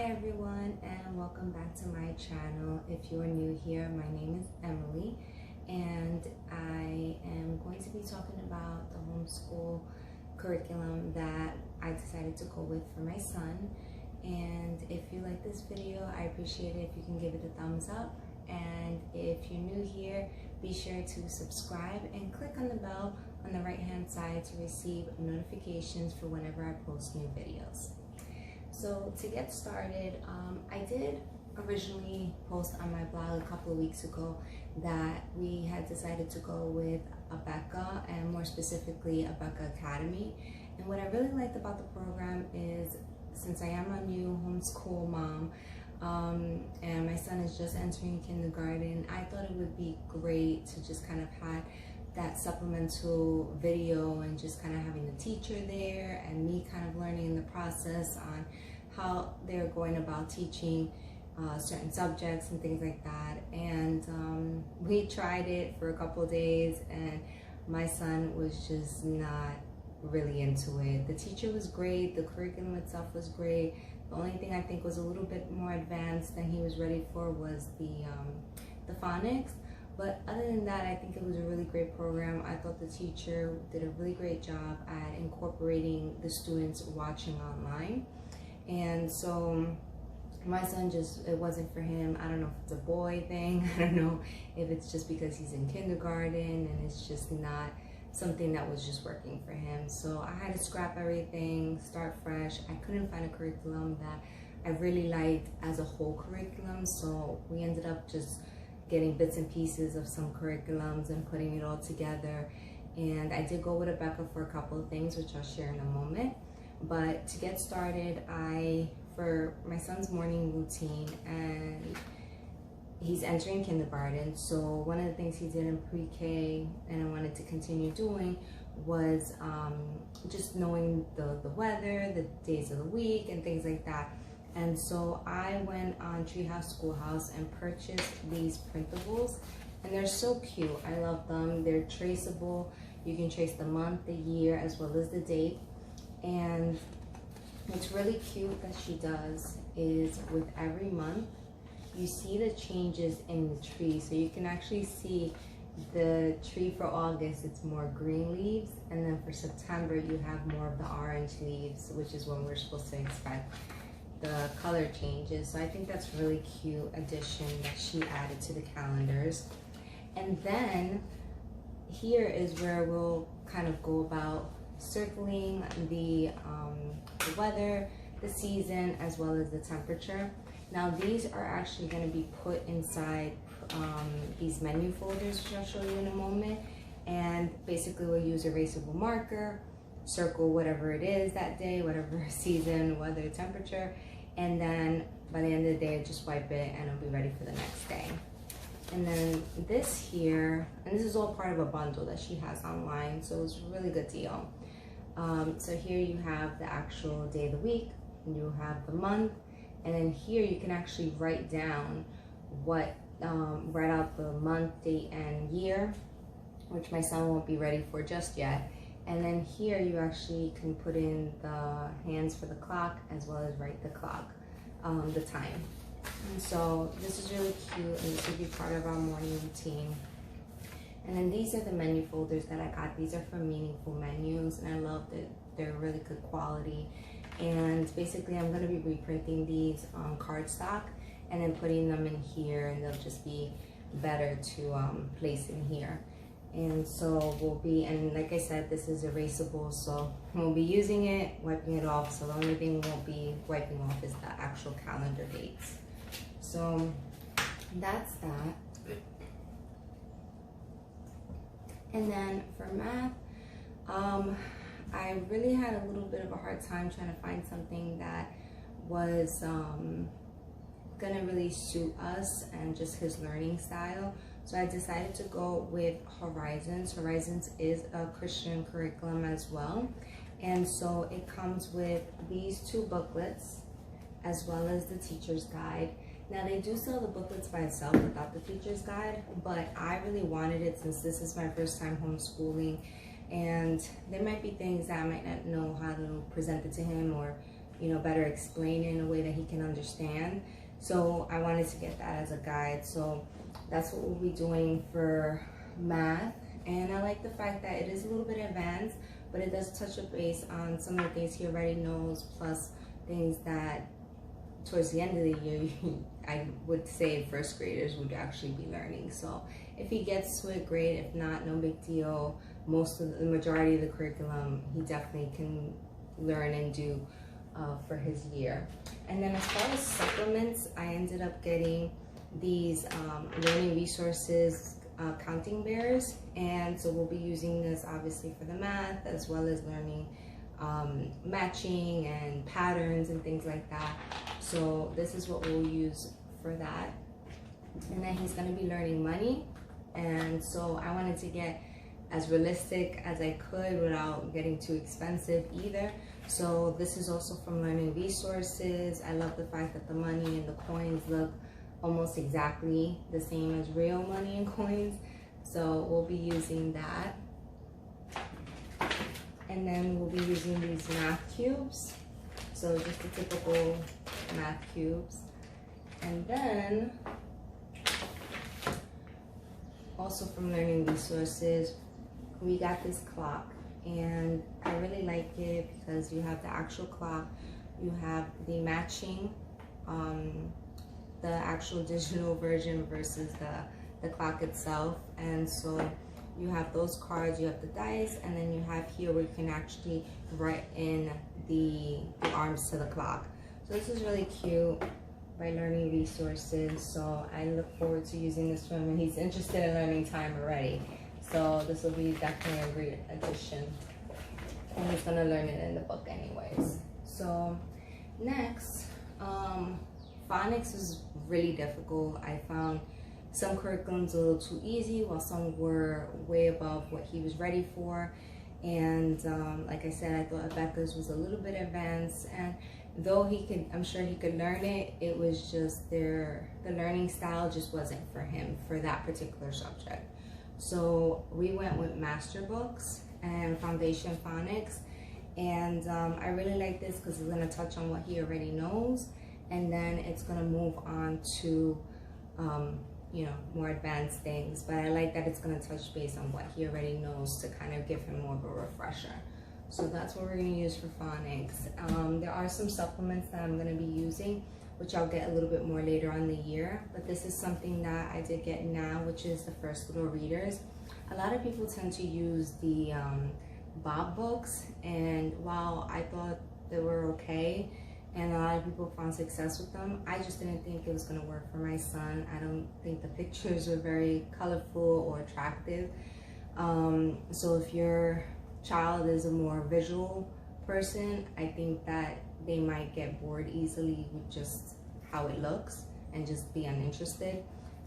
Hi everyone, and welcome back to my channel. If you are new here, my name is Emily and I am going to be talking about the homeschool curriculum that I decided to go with for my son. And if you like this video, I appreciate it if you can give it a thumbs up, and if you're new here, be sure to subscribe and click on the bell on the right hand side to receive notifications for whenever I post new videos. So to get started, I did originally post on my blog a couple of weeks ago that we had decided to go with Abeka, and more specifically Abeka Academy. And what I really liked about the program is, since I am a new homeschool mom and my son is just entering kindergarten, I thought it would be great to just kind of have that supplemental video and just kind of having the teacher there and me kind of learning the process on how they're going about teaching certain subjects and things like that. And we tried it for a couple of days and my son was just not really into it. The teacher was great, the curriculum itself was great. The only thing I think was a little bit more advanced than he was ready for was the phonics. But other than that, I think it was a really great program. I thought the teacher did a really great job at incorporating the students watching online. And so my son just, it wasn't for him. I don't know if it's a boy thing. I don't know if it's just because he's in kindergarten and it's just not something that was just working for him. So I had to scrap everything, start fresh. I couldn't find a curriculum that I really liked as a whole curriculum. So we ended up just getting bits and pieces of some curriculums and putting it all together. And I did go with Abeka for a couple of things, which I'll share in a moment. But to get started, for my son's morning routine, and he's entering kindergarten, so one of the things he did in pre-K and I wanted to continue doing was just knowing the weather, the days of the week, and things like that. And so I went on Treehouse Schoolhouse and purchased these printables, and they're so cute. I love them. They're traceable. You can trace the month, the year, as well as the date. And what's really cute that she does is with every month, you see the changes in the tree. So you can actually see the tree for August, it's more green leaves, and then for September, you have more of the orange leaves, which is when we're supposed to expect the color changes. So I think that's really cute addition that she added to the calendars. And then here is where we'll kind of go about circling the weather, the season, as well as the temperature. Now these are actually going to be put inside these menu folders, which I'll show you in a moment. And basically we'll use erasable marker, circle whatever it is that day, whatever season, weather, temperature, and then by the end of the day just wipe it and it'll be ready for the next day. And then this here, and this is all part of a bundle that she has online, so it's a really good deal. So here you have the actual day of the week, and you have the month, and then here you can actually write down what, write out the month, date, and year, which my son won't be ready for just yet. And then here you actually can put in the hands for the clock as well as write the clock, the time. And so this is really cute, and this will be part of our morning routine. And then these are the menu folders that I got. These are from Meaningful Menus, and I love that they're really good quality. And basically I'm gonna be reprinting these on cardstock and then putting them in here, and they'll just be better to place in here. And so we'll be, and like I said, this is erasable, so we'll be using it, wiping it off. So the only thing we won't be wiping off is the actual calendar dates. So that's that. And then for math, I really had a little bit of a hard time trying to find something that was gonna really suit us and just his learning style. So I decided to go with Horizons. Horizons is a Christian curriculum as well. And so it comes with these two booklets as well as the teacher's guide. Now they do sell the booklets by itself without the teacher's guide, but I really wanted it since this is my first time homeschooling, and there might be things that I might not know how to present it to him, or better explain it in a way that he can understand. So I wanted to get that as a guide. So that's what we'll be doing for math. And I like the fact that it is a little bit advanced, but it does touch a base on some of the things he already knows, plus things that towards the end of the year, I would say first graders would actually be learning. So if he gets to it, great. If not, no big deal. The majority of the curriculum, he definitely can learn and do for his year. And then as far as supplements, I ended up getting these learning resources counting bears, and so we'll be using this obviously for the math as well as learning matching and patterns and things like that. So this is what we'll use for that. And then he's going to be learning money, and so I wanted to get as realistic as I could without getting too expensive either. So this is also from Learning Resources. I love the fact that the money and the coins look almost exactly the same as real money and coins. So we'll be using that. And then we'll be using these math cubes. So just the typical math cubes. And then also from Learning Resources, we got this clock, and I really like it because you have the actual clock, you have the matching, the actual digital version versus the clock itself. And so you have those cards, you have the dice, and then you have here where you can actually write in the arms to the clock. So this is really cute by Learning Resources. So I look forward to using this for him, and he's interested in learning time already. So this will be definitely a great addition. And he's gonna learn it in the book anyways. So next, phonics is really difficult. I found some curriculums a little too easy, while some were way above what he was ready for. And like I said, I thought Abeka's was a little bit advanced, and though I'm sure he could learn it, it was just the learning style just wasn't for him for that particular subject. So we went with MasterBooks and Foundation Phonics, and I really like this because it's going to touch on what he already knows, and then it's going to move on to more advanced things. But I like that it's going to touch base on what he already knows to kind of give him more of a refresher. So that's what we're going to use for phonics. There are some supplements that I'm going to be using, which I'll get a little bit more later on in the year. But this is something that I did get now, which is the First Little Readers. A lot of people tend to use the Bob books, and while I thought they were okay, and a lot of people found success with them, I just didn't think it was going to work for my son. I don't think the pictures were very colorful or attractive. So if your child is a more visual person, I think that they might get bored easily with just how it looks and just be uninterested.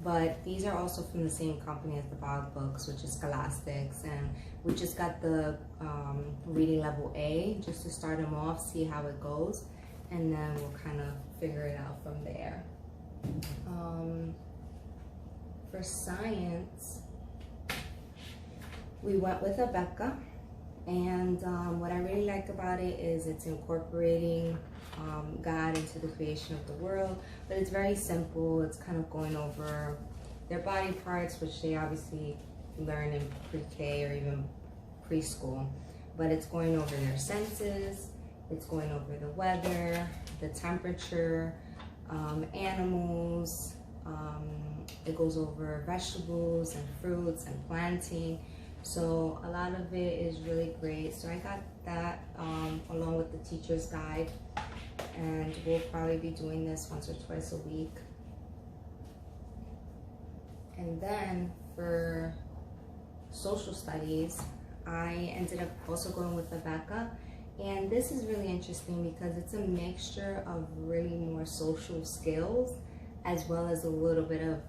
But these are also from the same company as the Bob books, which is Scholastics, and we just got the reading level A just to start them off, see how it goes, and then we'll kind of figure it out from there. For science, we went with Abeka, and what I really like about it is it's incorporating God into the creation of the world, but it's very simple. It's kind of going over their body parts, which they obviously learn in pre-K or even preschool, but it's going over their senses, it's going over the weather, the temperature, animals, it goes over vegetables and fruits and planting. So a lot of it is really great. So I got that along with the teacher's guide, and we'll probably be doing this once or twice a week. And then for social studies, I ended up also going with Abeka, and this is really interesting because it's a mixture of really more social skills as well as a little bit of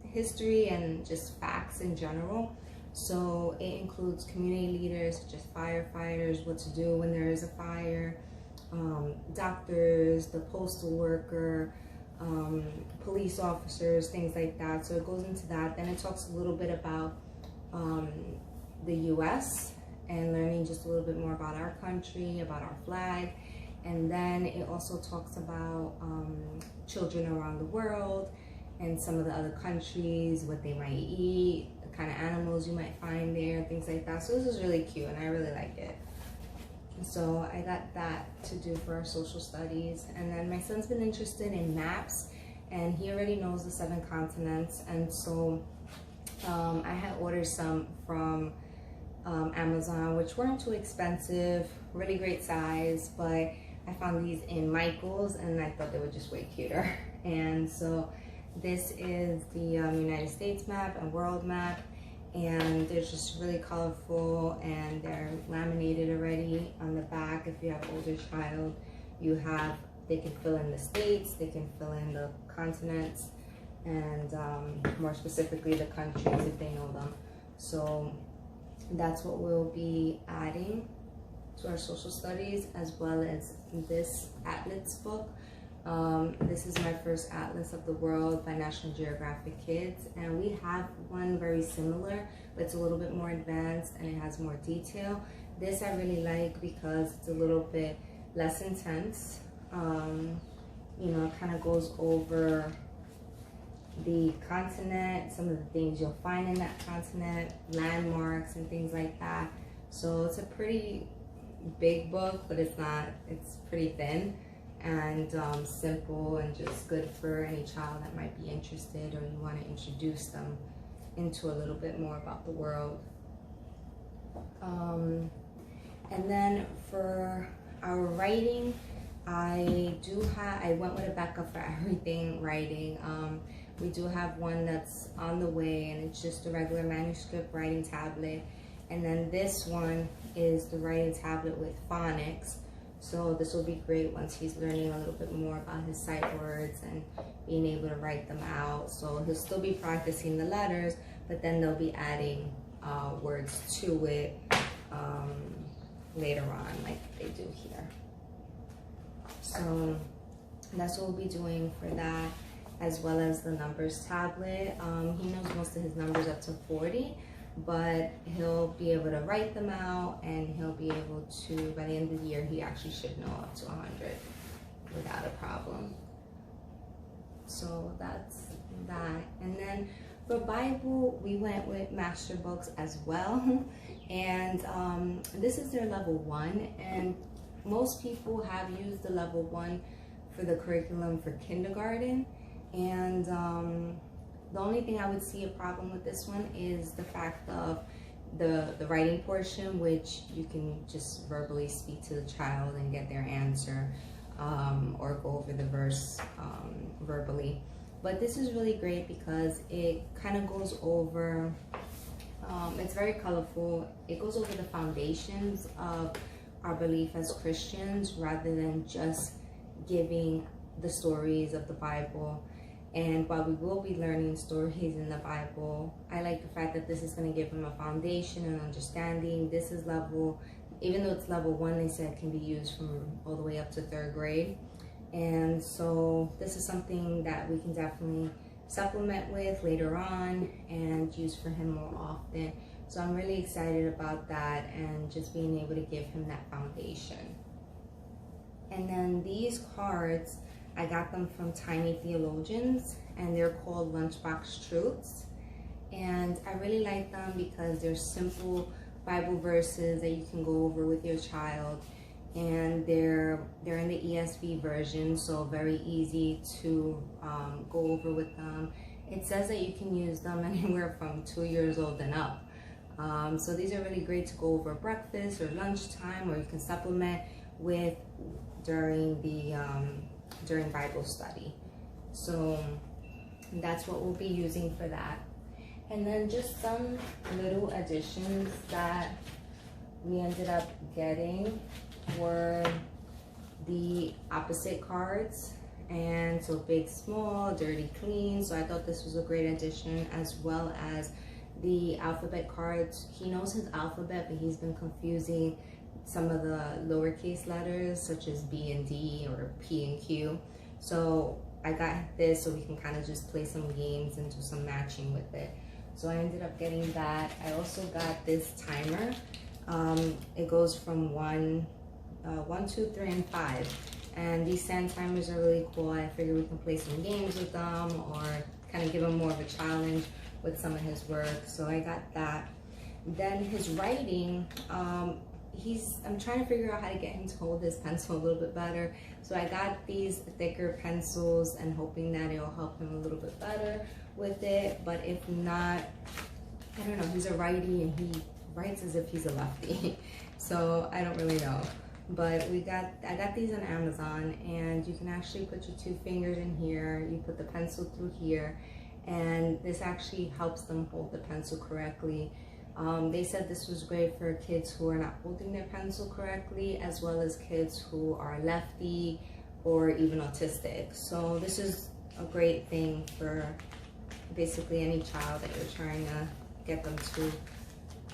history and just facts in general. So it includes community leaders such as firefighters, what to do when there is a fire, doctors, the postal worker, police officers, things like that. So it goes into that. Then it talks a little bit about the US and learning just a little bit more about our country, about our flag. And then it also talks about children around the world and some of the other countries, what they might eat, the kind of animals you might find there, things like that. So this is really cute and I really like it. So I got that to do for our social studies. And then my son's been interested in maps and he already knows the 7 continents. And so I had ordered some from Amazon, which weren't too expensive, really great size, but I found these in Michael's and I thought they were just way cuter. And so this is the United States map and world map, and they're just really colorful and they're laminated already on the back. If you have an older child, they can fill in the states, they can fill in the continents, and more specifically the countries if they know them. So that's what we'll be adding to our social studies, as well as this atlas book. This is my first atlas of the world by National Geographic Kids, and we have one very similar, but it's a little bit more advanced and it has more detail. This I really like because it's a little bit less intense. You know, it kind of goes over the continent, some of the things you'll find in that continent, landmarks and things like that. So it's a pretty big book, but it's pretty thin and simple and just good for any child that might be interested or you want to introduce them into a little bit more about the world. And then for our writing, I went with Abeka for everything writing. We do have one that's on the way and it's just a regular manuscript writing tablet. And then this one is the writing tablet with Phonics. So this will be great once he's learning a little bit more about his sight words and being able to write them out. So he'll still be practicing the letters, but then they'll be adding words to it later on, like they do here. So that's what we'll be doing for that, as well as the numbers tablet. He knows most of his numbers up to 40, but he'll be able to write them out and he'll be able to, by the end of the year, he actually should know up to 100 without a problem. So that's that. And then for Bible, we went with MasterBooks as well. And this is their level 1, and most people have used the level 1 for the curriculum for kindergarten. And the only thing I would see a problem with this one is the fact of the writing portion, which you can just verbally speak to the child and get their answer, or go over the verse verbally. But this is really great because it kind of goes over, it's very colorful. It goes over the foundations of our belief as Christians rather than just giving the stories of the Bible. And while we will be learning stories in the Bible, I like the fact that this is going to give them a foundation and understanding. This is level, even though it's level 1, they said it can be used from all the way up to 3rd grade. And so this is something that we can definitely supplement with later on and use for him more often. So I'm really excited about that and just being able to give him that foundation. And then these cards, I got them from Tiny Theologians, and they're called Lunchbox Truths. And I really like them because they're simple Bible verses that you can go over with your child. And they're in the ESV version, so very easy to go over with them. It says that you can use them anywhere from 2 years old and up. So these are really great to go over breakfast or lunchtime, or you can supplement with during Bible study. So that's what we'll be using for that. And then just some little additions that we ended up getting were the opposite cards, and so big, small, dirty, clean. So I thought this was a great addition, as well as the alphabet cards. He knows his alphabet, but he's been confusing some of the lowercase letters such as B and D or P and Q. So I got this so we can kind of just play some games and do some matching with it. So I ended up getting that. I also got this timer. It goes from 1 1, 2, 3, and 5. And these sand timers are really cool. I figure we can play some games with them or kind of give him more of a challenge with some of his work. So I got that. Then his writing, I'm trying to figure out how to get him to hold his pencil a little bit better. So I got these thicker pencils and hoping that it'll help him a little bit better with it. But if not, I don't know, he's a righty and he writes as if he's a lefty. So I don't really know. But I got these on Amazon, and you can actually put your 2 fingers in here. You put the pencil through here, and this actually helps them hold the pencil correctly. They said this was great for kids who are not holding their pencil correctly, as well as kids who are lefty or even autistic. So this is a great thing for basically any child that you're trying to get them to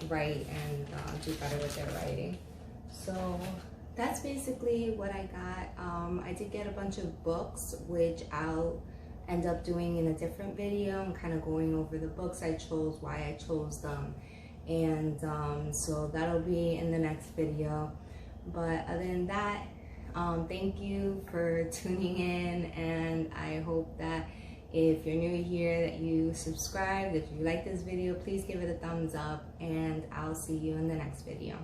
write and do better with their writing. So that's basically what I got. I did get a bunch of books, which I'll end up doing in a different video and kind of going over the books I chose, why I chose them. And so that'll be in the next video. But other than that, thank you for tuning in, and I hope that if you're new here that you subscribe. If you like this video, please give it a thumbs up, and I'll see you in the next video.